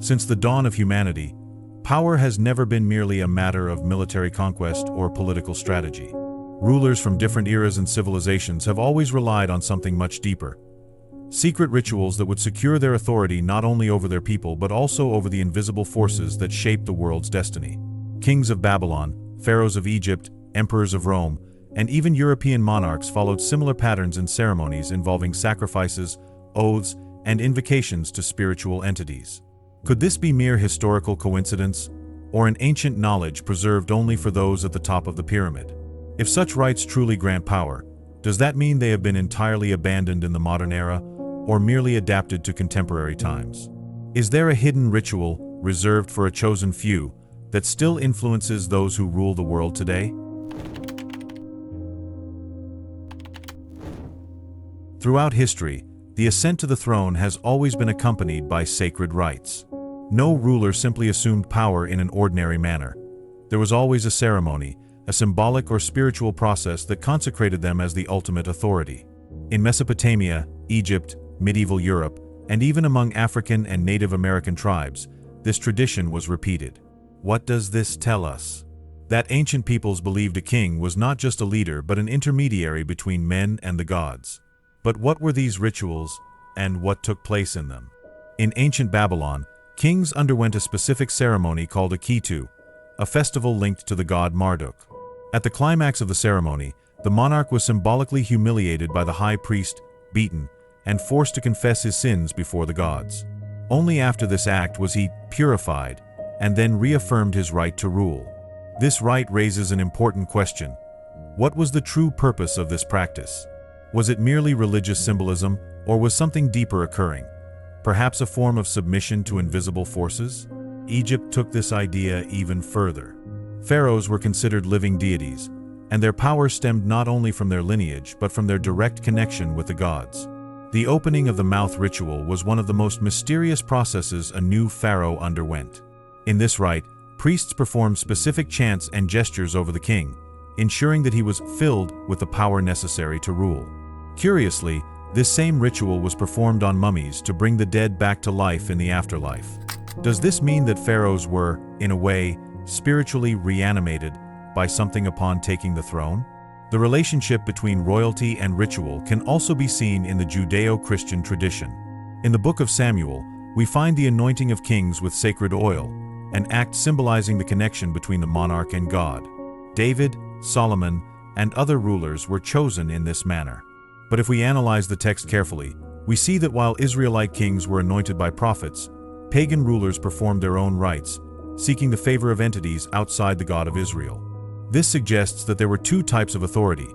Since the dawn of humanity, power has never been merely a matter of military conquest or political strategy. Rulers from different eras and civilizations have always relied on something much deeper. Secret rituals that would secure their authority not only over their people but also over the invisible forces that shape the world's destiny. Kings of Babylon, pharaohs of Egypt, emperors of Rome, and even European monarchs followed similar patterns in ceremonies involving sacrifices, oaths, and invocations to spiritual entities. Could this be mere historical coincidence, or an ancient knowledge preserved only for those at the top of the pyramid? If such rites truly grant power, does that mean they have been entirely abandoned in the modern era, or merely adapted to contemporary times? Is there a hidden ritual, reserved for a chosen few, that still influences those who rule the world today? Throughout history, the ascent to the throne has always been accompanied by sacred rites. No ruler simply assumed power in an ordinary manner. There was always a ceremony, a symbolic or spiritual process that consecrated them as the ultimate authority. In Mesopotamia, Egypt, medieval Europe, and even among African and Native American tribes, this tradition was repeated. What does this tell us? That ancient peoples believed a king was not just a leader but an intermediary between men and the gods. But what were these rituals, and what took place in them? In ancient Babylon, kings underwent a specific ceremony called a Kitu, a festival linked to the god Marduk. At the climax of the ceremony, the monarch was symbolically humiliated by the high priest, beaten, and forced to confess his sins before the gods. Only after this act was he purified, and then reaffirmed his right to rule. This rite raises an important question. What was the true purpose of this practice? Was it merely religious symbolism, or was something deeper occurring? Perhaps a form of submission to invisible forces? Egypt took this idea even further. Pharaohs were considered living deities, and their power stemmed not only from their lineage but from their direct connection with the gods. The opening of the mouth ritual was one of the most mysterious processes a new pharaoh underwent. In this rite, priests performed specific chants and gestures over the king, ensuring that he was filled with the power necessary to rule. Curiously, this same ritual was performed on mummies to bring the dead back to life in the afterlife. Does this mean that pharaohs were, in a way, spiritually reanimated by something upon taking the throne? The relationship between royalty and ritual can also be seen in the Judeo-Christian tradition. In the book of Samuel, we find the anointing of kings with sacred oil, an act symbolizing the connection between the monarch and God. David, Solomon, and other rulers were chosen in this manner. But if we analyze the text carefully, we see that while Israelite kings were anointed by prophets, pagan rulers performed their own rites, seeking the favor of entities outside the God of Israel. This suggests that there were two types of authority,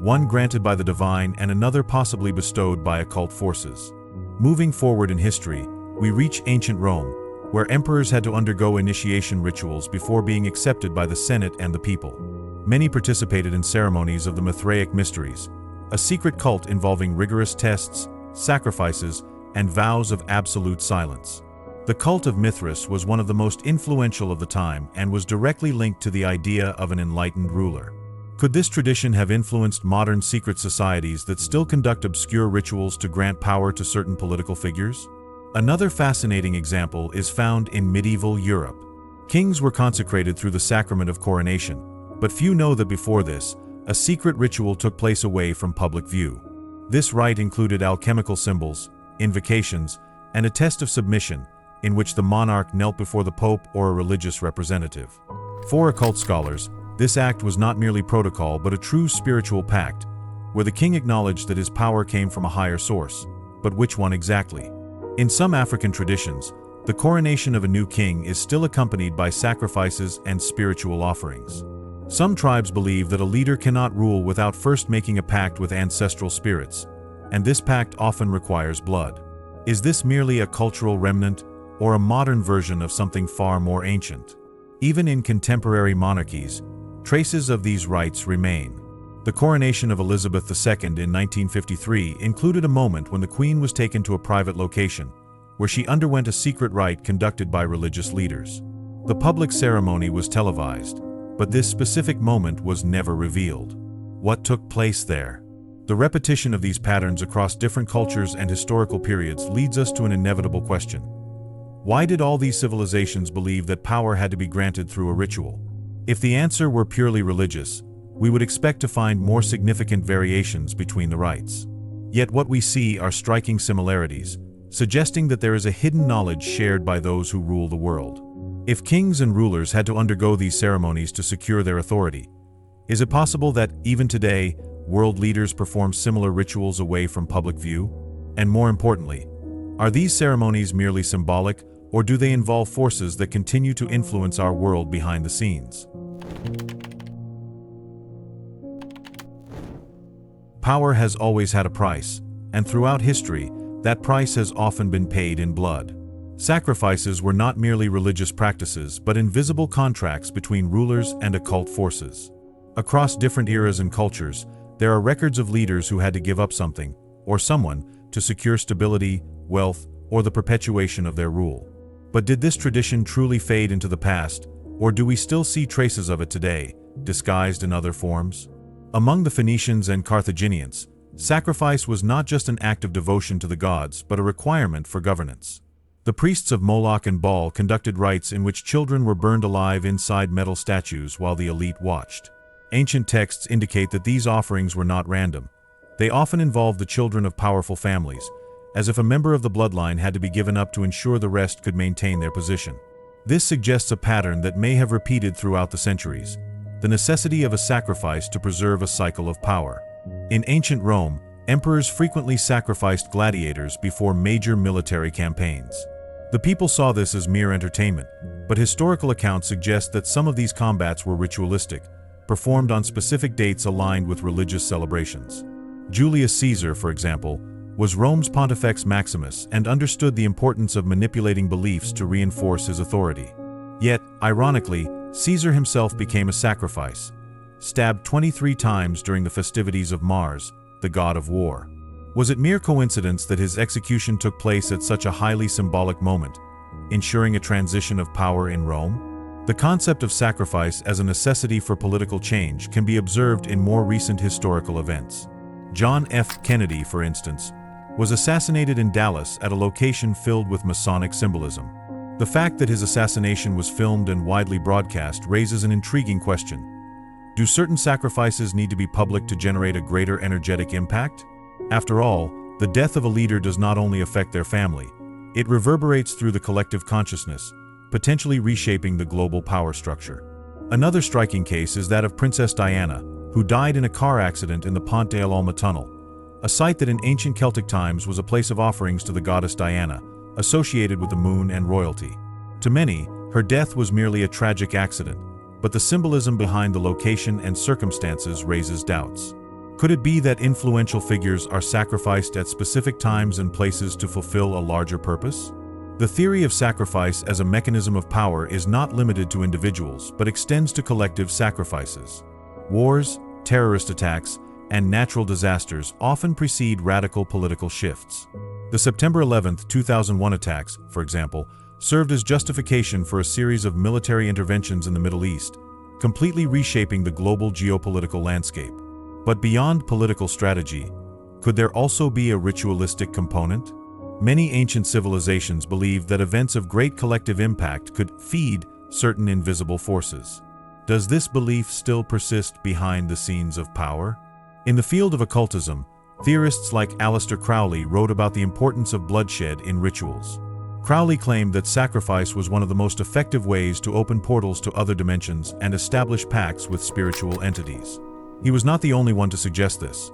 one granted by the divine and another possibly bestowed by occult forces. Moving forward in history, we reach ancient Rome, where emperors had to undergo initiation rituals before being accepted by the Senate and the people. Many participated in ceremonies of the Mithraic mysteries, a secret cult involving rigorous tests, sacrifices, and vows of absolute silence. The cult of Mithras was one of the most influential of the time and was directly linked to the idea of an enlightened ruler. Could this tradition have influenced modern secret societies that still conduct obscure rituals to grant power to certain political figures? Another fascinating example is found in medieval Europe. Kings were consecrated through the sacrament of coronation, but few know that before this, a secret ritual took place away from public view. This rite included alchemical symbols, invocations, and a test of submission, in which the monarch knelt before the pope or a religious representative. For occult scholars, this act was not merely protocol but a true spiritual pact, where the king acknowledged that his power came from a higher source. But which one exactly? In some African traditions, the coronation of a new king is still accompanied by sacrifices and spiritual offerings. Some tribes believe that a leader cannot rule without first making a pact with ancestral spirits, and this pact often requires blood. Is this merely a cultural remnant, or a modern version of something far more ancient? Even in contemporary monarchies, traces of these rites remain. The coronation of Elizabeth II in 1953 included a moment when the Queen was taken to a private location, where she underwent a secret rite conducted by religious leaders. The public ceremony was televised, but this specific moment was never revealed. What took place there? The repetition of these patterns across different cultures and historical periods leads us to an inevitable question. Why did all these civilizations believe that power had to be granted through a ritual? If the answer were purely religious, we would expect to find more significant variations between the rites. Yet what we see are striking similarities, suggesting that there is a hidden knowledge shared by those who rule the world. If kings and rulers had to undergo these ceremonies to secure their authority, is it possible that, even today, world leaders perform similar rituals away from public view? And more importantly, are these ceremonies merely symbolic, or do they involve forces that continue to influence our world behind the scenes? Power has always had a price, and throughout history, that price has often been paid in blood. Sacrifices were not merely religious practices, but invisible contracts between rulers and occult forces. Across different eras and cultures, there are records of leaders who had to give up something, or someone, to secure stability, wealth, or the perpetuation of their rule. But did this tradition truly fade into the past, or do we still see traces of it today, disguised in other forms? Among the Phoenicians and Carthaginians, sacrifice was not just an act of devotion to the gods, but a requirement for governance. The priests of Moloch and Baal conducted rites in which children were burned alive inside metal statues while the elite watched. Ancient texts indicate that these offerings were not random. They often involved the children of powerful families, as if a member of the bloodline had to be given up to ensure the rest could maintain their position. This suggests a pattern that may have repeated throughout the centuries: the necessity of a sacrifice to preserve a cycle of power. In ancient Rome, emperors frequently sacrificed gladiators before major military campaigns. The people saw this as mere entertainment, but historical accounts suggest that some of these combats were ritualistic, performed on specific dates aligned with religious celebrations. Julius Caesar, for example, was Rome's Pontifex Maximus and understood the importance of manipulating beliefs to reinforce his authority. Yet, ironically, Caesar himself became a sacrifice, stabbed 23 times during the festivities of Mars, the god of war. Was it mere coincidence that his execution took place at such a highly symbolic moment, ensuring a transition of power in Rome? The concept of sacrifice as a necessity for political change can be observed in more recent historical events. John F. Kennedy, for instance, was assassinated in Dallas at a location filled with Masonic symbolism. The fact that his assassination was filmed and widely broadcast raises an intriguing question. Do certain sacrifices need to be public to generate a greater energetic impact? After all, the death of a leader does not only affect their family, it reverberates through the collective consciousness, potentially reshaping the global power structure. Another striking case is that of Princess Diana, who died in a car accident in the Pont de l'Alma tunnel, a site that in ancient Celtic times was a place of offerings to the goddess Diana, associated with the moon and royalty. To many, her death was merely a tragic accident, but the symbolism behind the location and circumstances raises doubts. Could it be that influential figures are sacrificed at specific times and places to fulfill a larger purpose? The theory of sacrifice as a mechanism of power is not limited to individuals, but extends to collective sacrifices. Wars, terrorist attacks, and natural disasters often precede radical political shifts. The September 11, 2001 attacks, for example, served as justification for a series of military interventions in the Middle East, completely reshaping the global geopolitical landscape. But beyond political strategy, could there also be a ritualistic component? Many ancient civilizations believed that events of great collective impact could feed certain invisible forces. Does this belief still persist behind the scenes of power? In the field of occultism, theorists like Aleister Crowley wrote about the importance of bloodshed in rituals. Crowley claimed that sacrifice was one of the most effective ways to open portals to other dimensions and establish pacts with spiritual entities. He was not the only one to suggest this.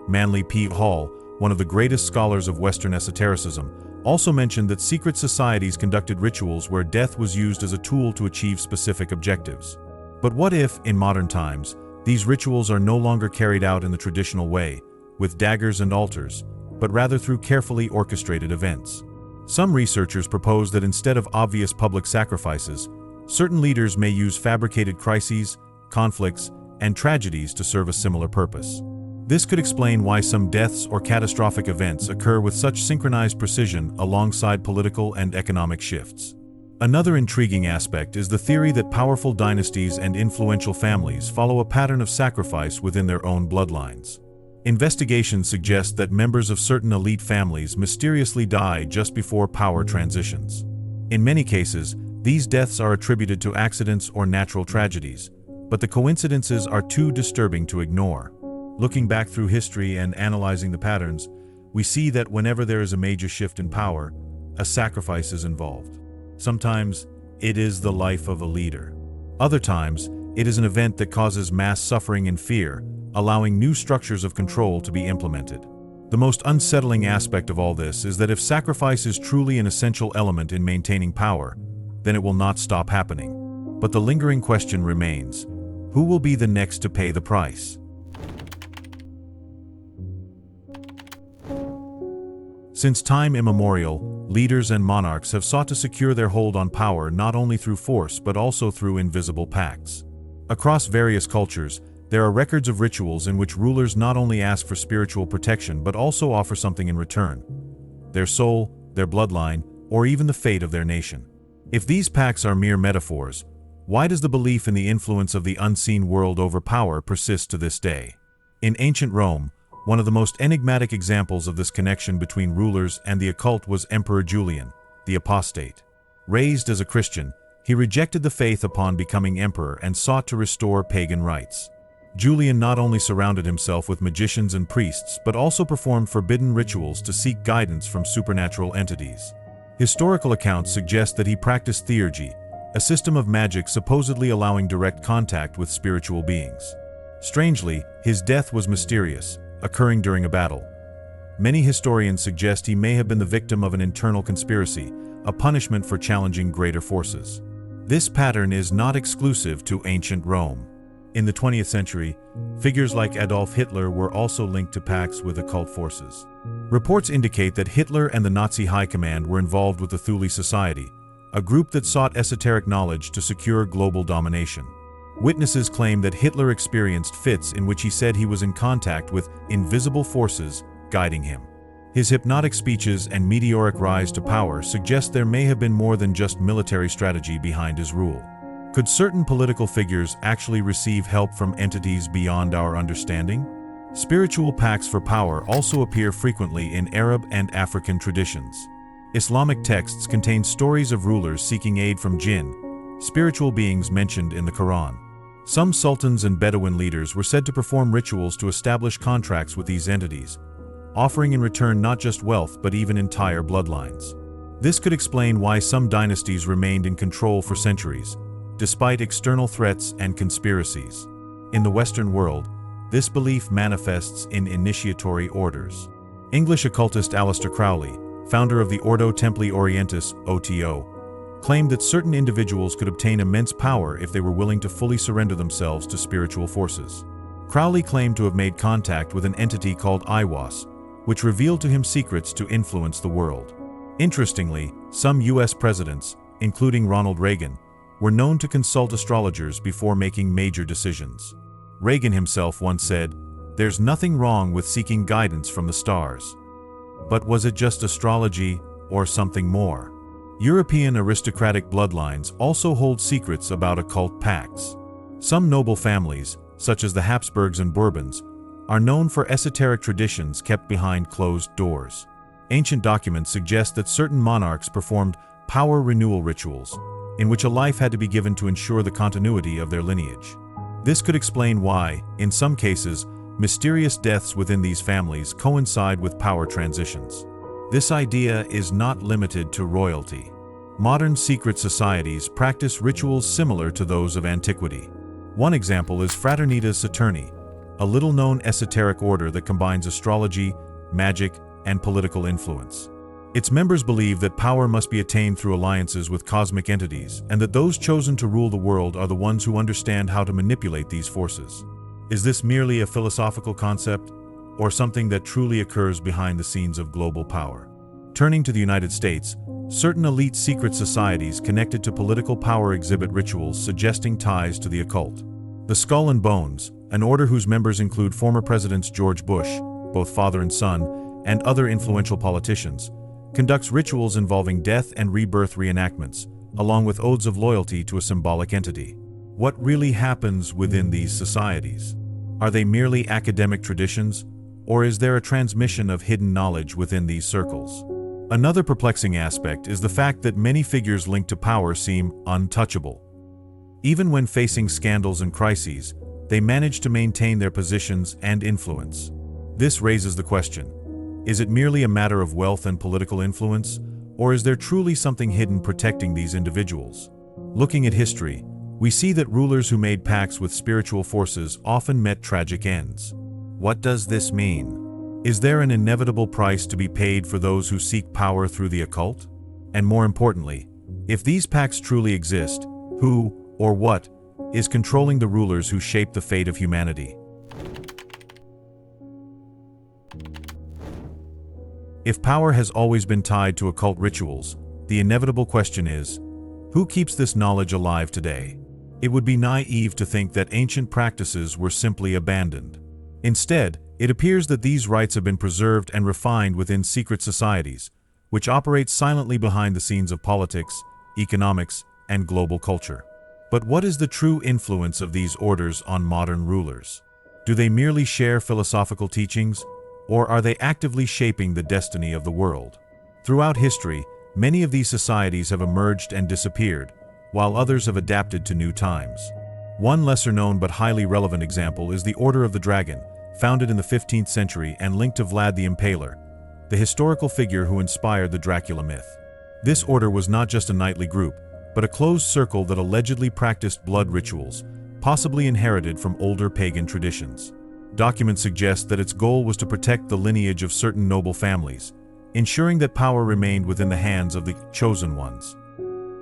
Manly P. Hall, one of the greatest scholars of Western esotericism, also mentioned that secret societies conducted rituals where death was used as a tool to achieve specific objectives. But what if, in modern times, these rituals are no longer carried out in the traditional way, with daggers and altars, but rather through carefully orchestrated events? Some researchers propose that instead of obvious public sacrifices, certain leaders may use fabricated crises, conflicts, and tragedies to serve a similar purpose. This could explain why some deaths or catastrophic events occur with such synchronized precision alongside political and economic shifts. Another intriguing aspect is the theory that powerful dynasties and influential families follow a pattern of sacrifice within their own bloodlines. Investigations suggest that members of certain elite families mysteriously die just before power transitions. In many cases, these deaths are attributed to accidents or natural tragedies, but the coincidences are too disturbing to ignore. Looking back through history and analyzing the patterns, we see that whenever there is a major shift in power, a sacrifice is involved. Sometimes, it is the life of a leader. Other times, it is an event that causes mass suffering and fear, allowing new structures of control to be implemented. The most unsettling aspect of all this is that if sacrifice is truly an essential element in maintaining power, then it will not stop happening. But the lingering question remains: who will be the next to pay the price? Since time immemorial, leaders and monarchs have sought to secure their hold on power not only through force but also through invisible pacts. Across various cultures, there are records of rituals in which rulers not only ask for spiritual protection but also offer something in return: their soul, their bloodline, or even the fate of their nation. If these pacts are mere metaphors, why does the belief in the influence of the unseen world over power persist to this day? In ancient Rome, one of the most enigmatic examples of this connection between rulers and the occult was Emperor Julian, the apostate. Raised as a Christian, he rejected the faith upon becoming emperor and sought to restore pagan rites. Julian not only surrounded himself with magicians and priests, but also performed forbidden rituals to seek guidance from supernatural entities. Historical accounts suggest that he practiced theurgy, a system of magic supposedly allowing direct contact with spiritual beings. Strangely, his death was mysterious, occurring during a battle. Many historians suggest he may have been the victim of an internal conspiracy, a punishment for challenging greater forces. This pattern is not exclusive to ancient Rome. In the 20th century, figures like Adolf Hitler were also linked to pacts with occult forces. Reports indicate that Hitler and the Nazi High Command were involved with the Thule Society, a group that sought esoteric knowledge to secure global domination. Witnesses claim that Hitler experienced fits in which he said he was in contact with invisible forces guiding him. His hypnotic speeches and meteoric rise to power suggest there may have been more than just military strategy behind his rule. Could certain political figures actually receive help from entities beyond our understanding? Spiritual pacts for power also appear frequently in Arab and African traditions. Islamic texts contain stories of rulers seeking aid from jinn, spiritual beings mentioned in the Quran. Some sultans and Bedouin leaders were said to perform rituals to establish contracts with these entities, offering in return not just wealth but even entire bloodlines. This could explain why some dynasties remained in control for centuries, despite external threats and conspiracies. In the Western world, this belief manifests in initiatory orders. English occultist Aleister Crowley, founder of the Ordo Templi Orientis (OTO), claimed that certain individuals could obtain immense power if they were willing to fully surrender themselves to spiritual forces. Crowley claimed to have made contact with an entity called Iwas, which revealed to him secrets to influence the world. Interestingly, some U.S. presidents, including Ronald Reagan, were known to consult astrologers before making major decisions. Reagan himself once said, "There's nothing wrong with seeking guidance from the stars." But was it just astrology or something more? European aristocratic bloodlines also hold secrets about occult pacts. Some noble families, such as the Habsburgs and Bourbons, are known for esoteric traditions kept behind closed doors. Ancient documents suggest that certain monarchs performed power renewal rituals, in which a life had to be given to ensure the continuity of their lineage. This could explain why, in some cases, mysterious deaths within these families coincide with power transitions. This idea is not limited to royalty. Modern secret societies practice rituals similar to those of antiquity. One example is Fraternitas Saturni, a little-known esoteric order that combines astrology, magic, and political influence. Its members believe that power must be attained through alliances with cosmic entities, and that those chosen to rule the world are the ones who understand how to manipulate these forces. Is this merely a philosophical concept, or something that truly occurs behind the scenes of global power? Turning to the United States, certain elite secret societies connected to political power exhibit rituals suggesting ties to the occult. The Skull and Bones, an order whose members include former Presidents George Bush, both father and son, and other influential politicians, conducts rituals involving death and rebirth reenactments, along with oaths of loyalty to a symbolic entity. What really happens within these societies? Are they merely academic traditions, or is there a transmission of hidden knowledge within these circles? Another perplexing aspect is the fact that many figures linked to power seem untouchable. Even when facing scandals and crises, they manage to maintain their positions and influence. This raises the question: is it merely a matter of wealth and political influence, or is there truly something hidden protecting these individuals? Looking at history, we see that rulers who made pacts with spiritual forces often met tragic ends. What does this mean? Is there an inevitable price to be paid for those who seek power through the occult? And more importantly, if these pacts truly exist, who, or what, is controlling the rulers who shape the fate of humanity? If power has always been tied to occult rituals, the inevitable question is, who keeps this knowledge alive today? It would be naive to think that ancient practices were simply abandoned. Instead, it appears that these rites have been preserved and refined within secret societies, which operate silently behind the scenes of politics, economics, and global culture. But what is the true influence of these orders on modern rulers? Do they merely share philosophical teachings, or are they actively shaping the destiny of the world? Throughout history, many of these societies have emerged and disappeared, while others have adapted to new times. One lesser-known but highly relevant example is the Order of the Dragon, founded in the 15th century and linked to Vlad the Impaler, the historical figure who inspired the Dracula myth. This order was not just a knightly group, but a closed circle that allegedly practiced blood rituals, possibly inherited from older pagan traditions. Documents suggest that its goal was to protect the lineage of certain noble families, ensuring that power remained within the hands of the chosen ones.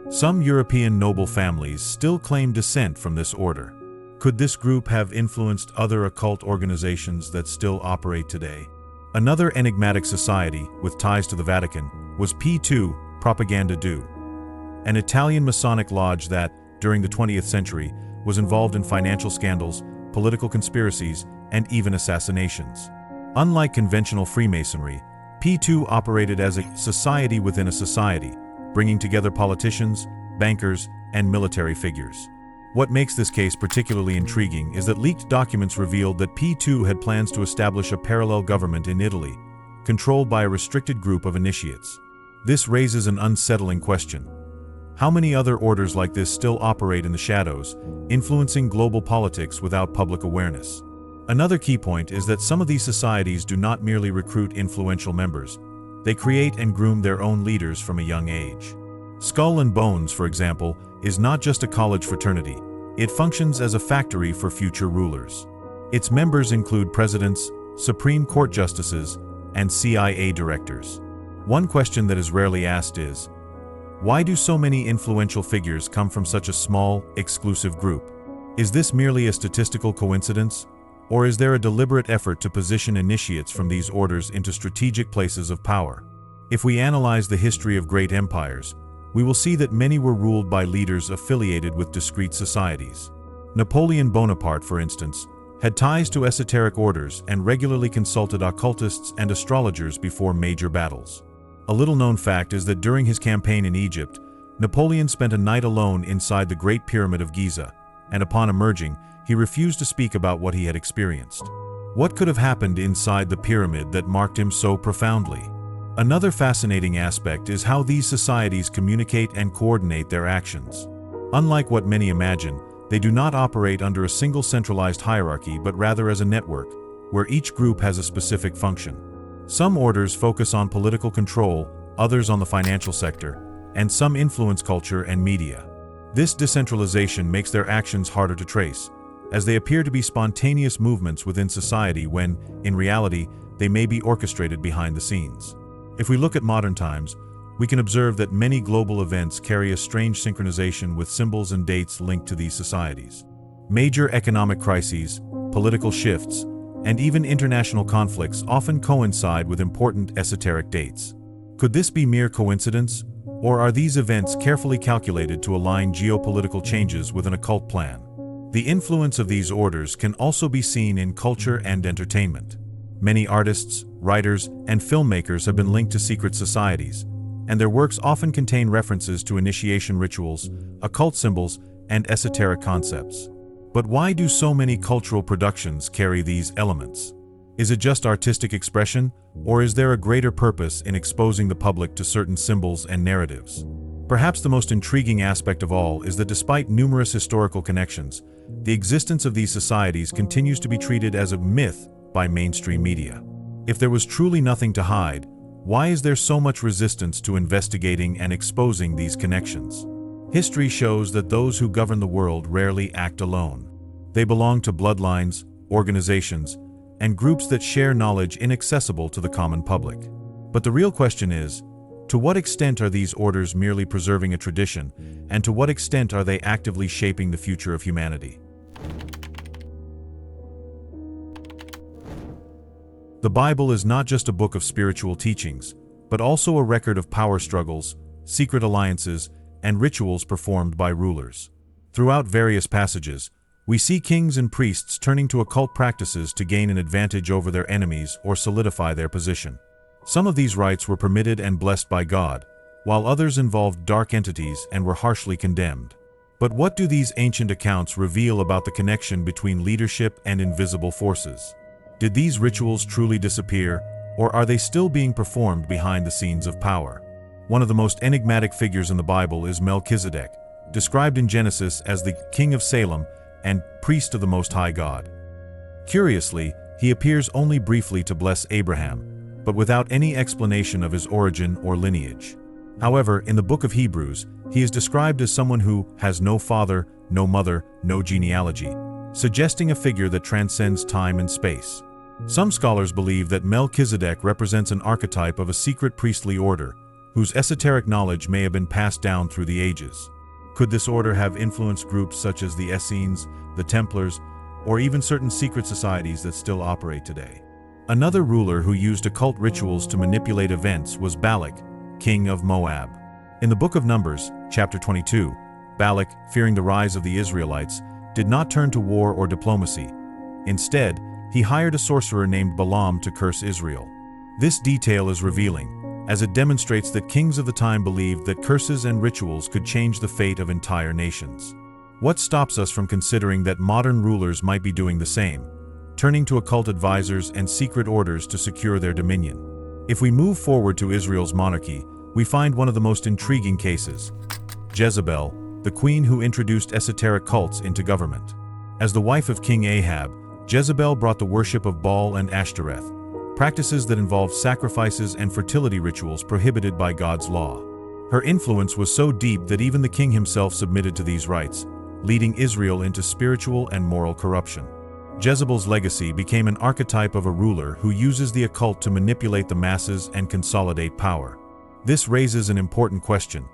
Some European noble families still claim descent from this order. Could this group have influenced other occult organizations that still operate today? Another enigmatic society with ties to the Vatican was P2 Propaganda Due, an Italian Masonic lodge that, during the 20th century, was involved in financial scandals, political conspiracies, and even assassinations. Unlike conventional Freemasonry, P2 operated as a society within a society, bringing together politicians, bankers, and military figures. What makes this case particularly intriguing is that leaked documents revealed that P2 had plans to establish a parallel government in Italy, controlled by a restricted group of initiates. This raises an unsettling question. How many other orders like this still operate in the shadows, influencing global politics without public awareness? Another key point is that some of these societies do not merely recruit influential members, they create and groom their own leaders from a young age. Skull and Bones, for example, is not just a college fraternity, it functions as a factory for future rulers. Its members include presidents, Supreme Court justices, and CIA directors. One question that is rarely asked is, why do so many influential figures come from such a small, exclusive group? Is this merely a statistical coincidence, or is there a deliberate effort to position initiates from these orders into strategic places of power? If we analyze the history of great empires, we will see that many were ruled by leaders affiliated with discrete societies. Napoleon Bonaparte, for instance, had ties to esoteric orders and regularly consulted occultists and astrologers before major battles. A little-known fact is that during his campaign in Egypt, Napoleon spent a night alone inside the Great Pyramid of Giza, and upon emerging, he refused to speak about what he had experienced. What could have happened inside the pyramid that marked him so profoundly? Another fascinating aspect is how these societies communicate and coordinate their actions. Unlike what many imagine, they do not operate under a single centralized hierarchy but rather as a network, where each group has a specific function. Some orders focus on political control, others on the financial sector, and some influence culture and media. This decentralization makes their actions harder to trace, as they appear to be spontaneous movements within society when, in reality, they may be orchestrated behind the scenes. If we look at modern times, we can observe that many global events carry a strange synchronization with symbols and dates linked to these societies. Major economic crises, political shifts, and even international conflicts often coincide with important esoteric dates. Could this be mere coincidence, or are these events carefully calculated to align geopolitical changes with an occult plan? The influence of these orders can also be seen in culture and entertainment. Many artists, writers, and filmmakers have been linked to secret societies, and their works often contain references to initiation rituals, occult symbols, and esoteric concepts. But why do so many cultural productions carry these elements? Is it just artistic expression, or is there a greater purpose in exposing the public to certain symbols and narratives? Perhaps the most intriguing aspect of all is that despite numerous historical connections, the existence of these societies continues to be treated as a myth by mainstream media. If there was truly nothing to hide, why is there so much resistance to investigating and exposing these connections? History shows that those who govern the world rarely act alone. They belong to bloodlines, organizations, and groups that share knowledge inaccessible to the common public. But the real question is, to what extent are these orders merely preserving a tradition, and to what extent are they actively shaping the future of humanity? The Bible is not just a book of spiritual teachings, but also a record of power struggles, secret alliances, and rituals performed by rulers. Throughout various passages, we see kings and priests turning to occult practices to gain an advantage over their enemies or solidify their position. Some of these rites were permitted and blessed by God, while others involved dark entities and were harshly condemned. But what do these ancient accounts reveal about the connection between leadership and invisible forces? Did these rituals truly disappear, or are they still being performed behind the scenes of power? One of the most enigmatic figures in the Bible is Melchizedek, described in Genesis as the king of Salem and priest of the Most High God. Curiously, he appears only briefly to bless Abraham, but without any explanation of his origin or lineage. However, in the book of Hebrews, he is described as someone who has no father, no mother, no genealogy, suggesting a figure that transcends time and space. Some scholars believe that Melchizedek represents an archetype of a secret priestly order, whose esoteric knowledge may have been passed down through the ages. Could this order have influenced groups such as the Essenes, the Templars, or even certain secret societies that still operate today? Another ruler who used occult rituals to manipulate events was Balak, king of Moab. In the book of Numbers, chapter 22, Balak, fearing the rise of the Israelites, did not turn to war or diplomacy. Instead, he hired a sorcerer named Balaam to curse Israel. This detail is revealing, as it demonstrates that kings of the time believed that curses and rituals could change the fate of entire nations. What stops us from considering that modern rulers might be doing the same, turning to occult advisors and secret orders to secure their dominion? If we move forward to Israel's monarchy, we find one of the most intriguing cases: Jezebel, the queen who introduced esoteric cults into government. As the wife of King Ahab, Jezebel brought the worship of Baal and Ashtoreth, practices that involved sacrifices and fertility rituals prohibited by God's law. Her influence was so deep that even the king himself submitted to these rites, leading Israel into spiritual and moral corruption. Jezebel's legacy became an archetype of a ruler who uses the occult to manipulate the masses and consolidate power. This raises an important question.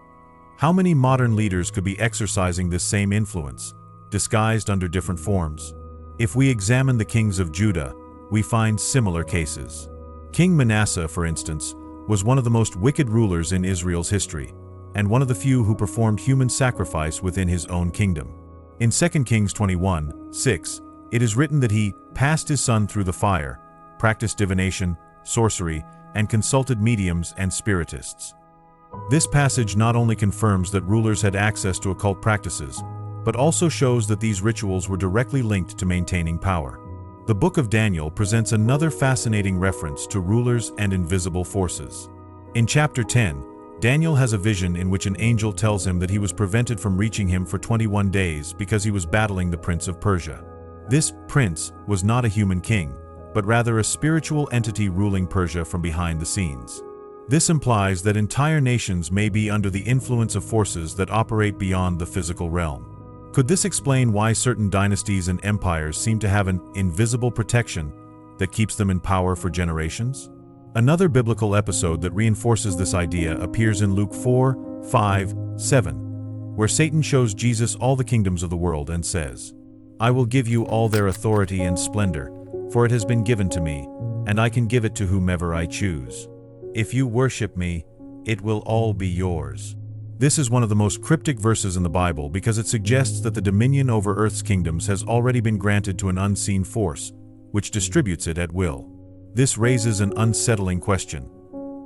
How many modern leaders could be exercising this same influence, disguised under different forms? If we examine the kings of Judah, we find similar cases. King Manasseh, for instance, was one of the most wicked rulers in Israel's history, and one of the few who performed human sacrifice within his own kingdom. In 2 Kings 21:6, it is written that he passed his son through the fire, practiced divination, sorcery, and consulted mediums and spiritists. This passage not only confirms that rulers had access to occult practices, but also shows that these rituals were directly linked to maintaining power. The book of Daniel presents another fascinating reference to rulers and invisible forces. In chapter 10, Daniel has a vision in which an angel tells him that he was prevented from reaching him for 21 days because he was battling the prince of Persia. This prince was not a human king, but rather a spiritual entity ruling Persia from behind the scenes. This implies that entire nations may be under the influence of forces that operate beyond the physical realm. Could this explain why certain dynasties and empires seem to have an invisible protection that keeps them in power for generations? Another biblical episode that reinforces this idea appears in Luke 4:5-7, where Satan shows Jesus all the kingdoms of the world and says, "I will give you all their authority and splendor, for it has been given to me, and I can give it to whomever I choose. If you worship me, it will all be yours." This is one of the most cryptic verses in the Bible because it suggests that the dominion over Earth's kingdoms has already been granted to an unseen force, which distributes it at will. This raises an unsettling question.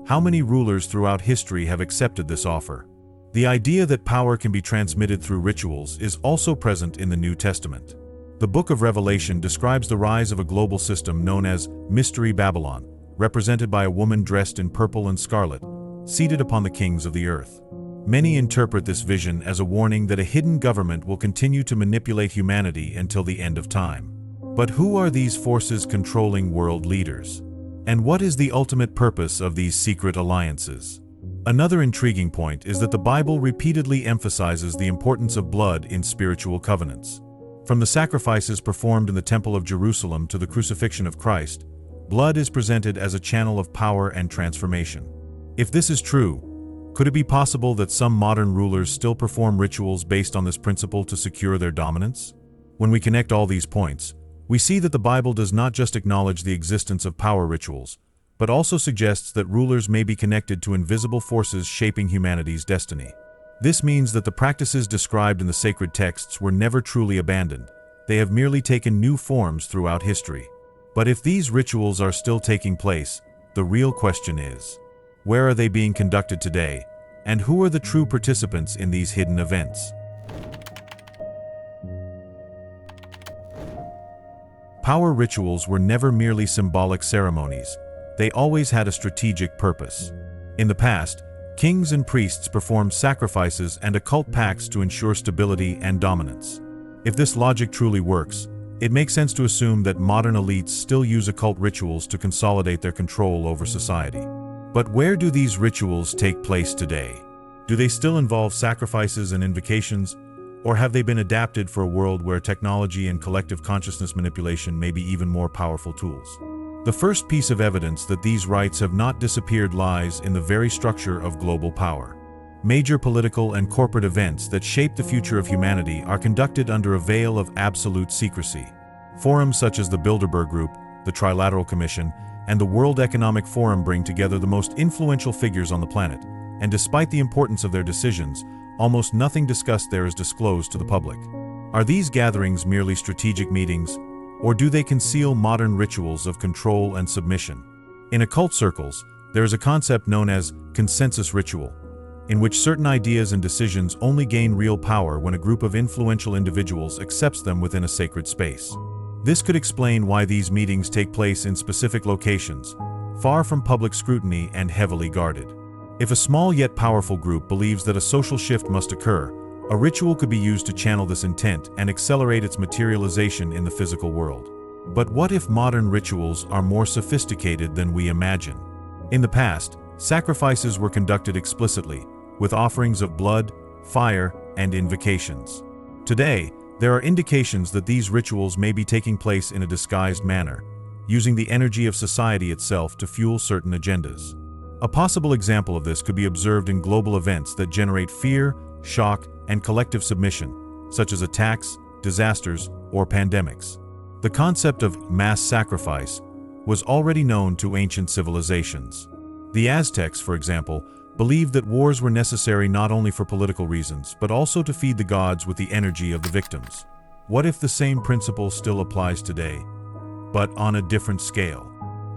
How many rulers throughout history have accepted this offer? The idea that power can be transmitted through rituals is also present in the New Testament. The Book of Revelation describes the rise of a global system known as Mystery Babylon, represented by a woman dressed in purple and scarlet, seated upon the kings of the earth. Many interpret this vision as a warning that a hidden government will continue to manipulate humanity until the end of time. But who are these forces controlling world leaders? And what is the ultimate purpose of these secret alliances? Another intriguing point is that the Bible repeatedly emphasizes the importance of blood in spiritual covenants. From the sacrifices performed in the Temple of Jerusalem to the crucifixion of Christ, blood is presented as a channel of power and transformation. If this is true, could it be possible that some modern rulers still perform rituals based on this principle to secure their dominance? When we connect all these points, we see that the Bible does not just acknowledge the existence of power rituals, but also suggests that rulers may be connected to invisible forces shaping humanity's destiny. This means that the practices described in the sacred texts were never truly abandoned. They have merely taken new forms throughout history. But if these rituals are still taking place, the real question is, where are they being conducted today, and who are the true participants in these hidden events? Power rituals were never merely symbolic ceremonies. They always had a strategic purpose. In the past, kings and priests performed sacrifices and occult pacts to ensure stability and dominance. If this logic truly works, it makes sense to assume that modern elites still use occult rituals to consolidate their control over society. But where do these rituals take place today? Do they still involve sacrifices and invocations, or have they been adapted for a world where technology and collective consciousness manipulation may be even more powerful tools? The first piece of evidence that these rites have not disappeared lies in the very structure of global power. Major political and corporate events that shape the future of humanity are conducted under a veil of absolute secrecy. Forums such as the Bilderberg Group, the Trilateral Commission, and the World Economic Forum bring together the most influential figures on the planet, and despite the importance of their decisions, almost nothing discussed there is disclosed to the public. Are these gatherings merely strategic meetings, or do they conceal modern rituals of control and submission? In occult circles, there is a concept known as consensus ritual, in which certain ideas and decisions only gain real power when a group of influential individuals accepts them within a sacred space. This could explain why these meetings take place in specific locations, far from public scrutiny and heavily guarded. If a small yet powerful group believes that a social shift must occur, a ritual could be used to channel this intent and accelerate its materialization in the physical world. But what if modern rituals are more sophisticated than we imagine? In the past, sacrifices were conducted explicitly, with offerings of blood, fire, and invocations. Today, there are indications that these rituals may be taking place in a disguised manner, using the energy of society itself to fuel certain agendas. A possible example of this could be observed in global events that generate fear, shock, and collective submission, such as attacks, disasters, or pandemics. The concept of mass sacrifice was already known to ancient civilizations. The Aztecs, for example, believed that wars were necessary not only for political reasons, but also to feed the gods with the energy of the victims. What if the same principle still applies today, but on a different scale?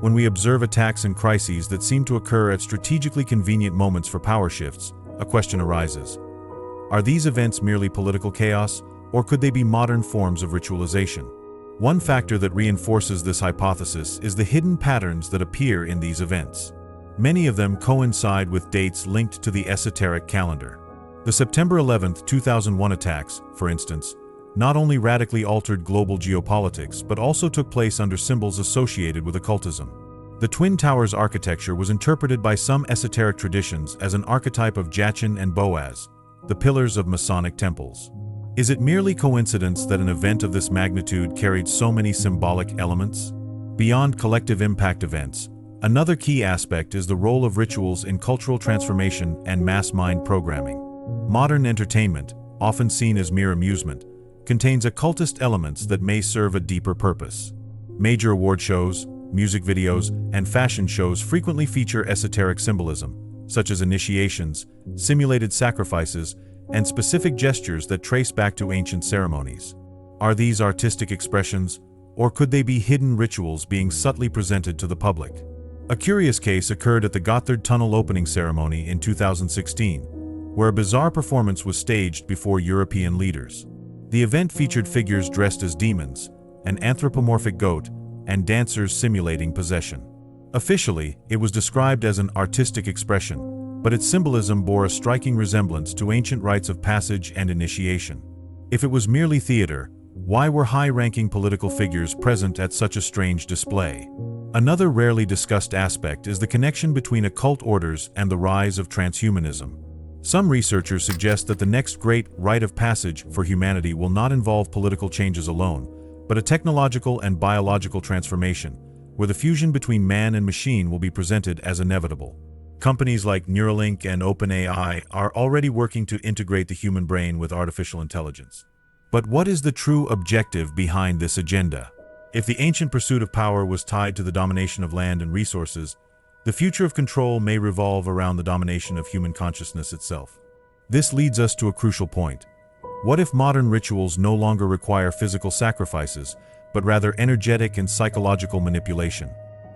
When we observe attacks and crises that seem to occur at strategically convenient moments for power shifts, a question arises. Are these events merely political chaos, or could they be modern forms of ritualization? One factor that reinforces this hypothesis is the hidden patterns that appear in these events. Many of them coincide with dates linked to the esoteric calendar. The September 11, 2001 attacks, for instance, not only radically altered global geopolitics but also took place under symbols associated with occultism. The Twin Towers architecture was interpreted by some esoteric traditions as an archetype of Jachin and Boaz, the pillars of Masonic temples. Is it merely coincidence that an event of this magnitude carried so many symbolic elements? Beyond collective impact events, another key aspect is the role of rituals in cultural transformation and mass mind programming. Modern entertainment, often seen as mere amusement, contains occultist elements that may serve a deeper purpose. Major award shows, music videos, and fashion shows frequently feature esoteric symbolism, such as initiations, simulated sacrifices, and specific gestures that trace back to ancient ceremonies. Are these artistic expressions, or could they be hidden rituals being subtly presented to the public? A curious case occurred at the Gotthard Tunnel opening ceremony in 2016, where a bizarre performance was staged before European leaders. The event featured figures dressed as demons, an anthropomorphic goat, and dancers simulating possession. Officially, it was described as an artistic expression, but its symbolism bore a striking resemblance to ancient rites of passage and initiation. If it was merely theater, why were high-ranking political figures present at such a strange display? Another rarely discussed aspect is the connection between occult orders and the rise of transhumanism. Some researchers suggest that the next great rite of passage for humanity will not involve political changes alone, but a technological and biological transformation, where the fusion between man and machine will be presented as inevitable. Companies like Neuralink and OpenAI are already working to integrate the human brain with artificial intelligence. But what is the true objective behind this agenda? If the ancient pursuit of power was tied to the domination of land and resources, the future of control may revolve around the domination of human consciousness itself. This leads us to a crucial point. What if modern rituals no longer require physical sacrifices, but rather energetic and psychological manipulation?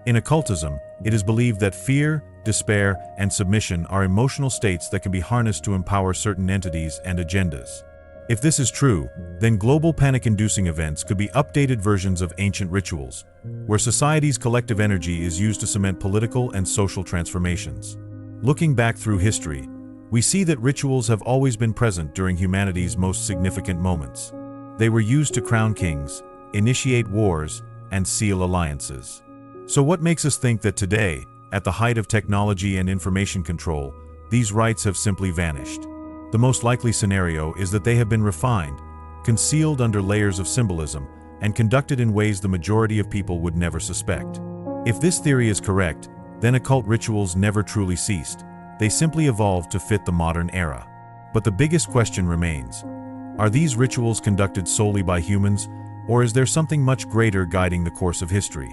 In occultism, it is believed that fear, despair, and submission are emotional states that can be harnessed to empower certain entities and agendas. If this is true, then global panic-inducing events could be updated versions of ancient rituals, where society's collective energy is used to cement political and social transformations. Looking back through history, we see that rituals have always been present during humanity's most significant moments. They were used to crown kings, initiate wars, and seal alliances. So what makes us think that today, at the height of technology and information control, these rites have simply vanished? The most likely scenario is that they have been refined, concealed under layers of symbolism, and conducted in ways the majority of people would never suspect. If this theory is correct, then occult rituals never truly ceased. They simply evolved to fit the modern era. But the biggest question remains: are these rituals conducted solely by humans, or is there something much greater guiding the course of history?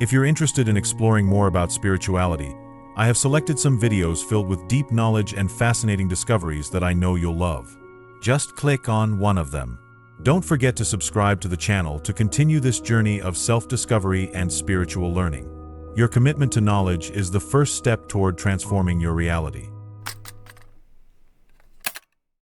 If you're interested in exploring more about spirituality, I have selected some videos filled with deep knowledge and fascinating discoveries that I know you'll love. Just click on one of them. Don't forget to subscribe to the channel to continue this journey of self-discovery and spiritual learning. Your commitment to knowledge is the first step toward transforming your reality.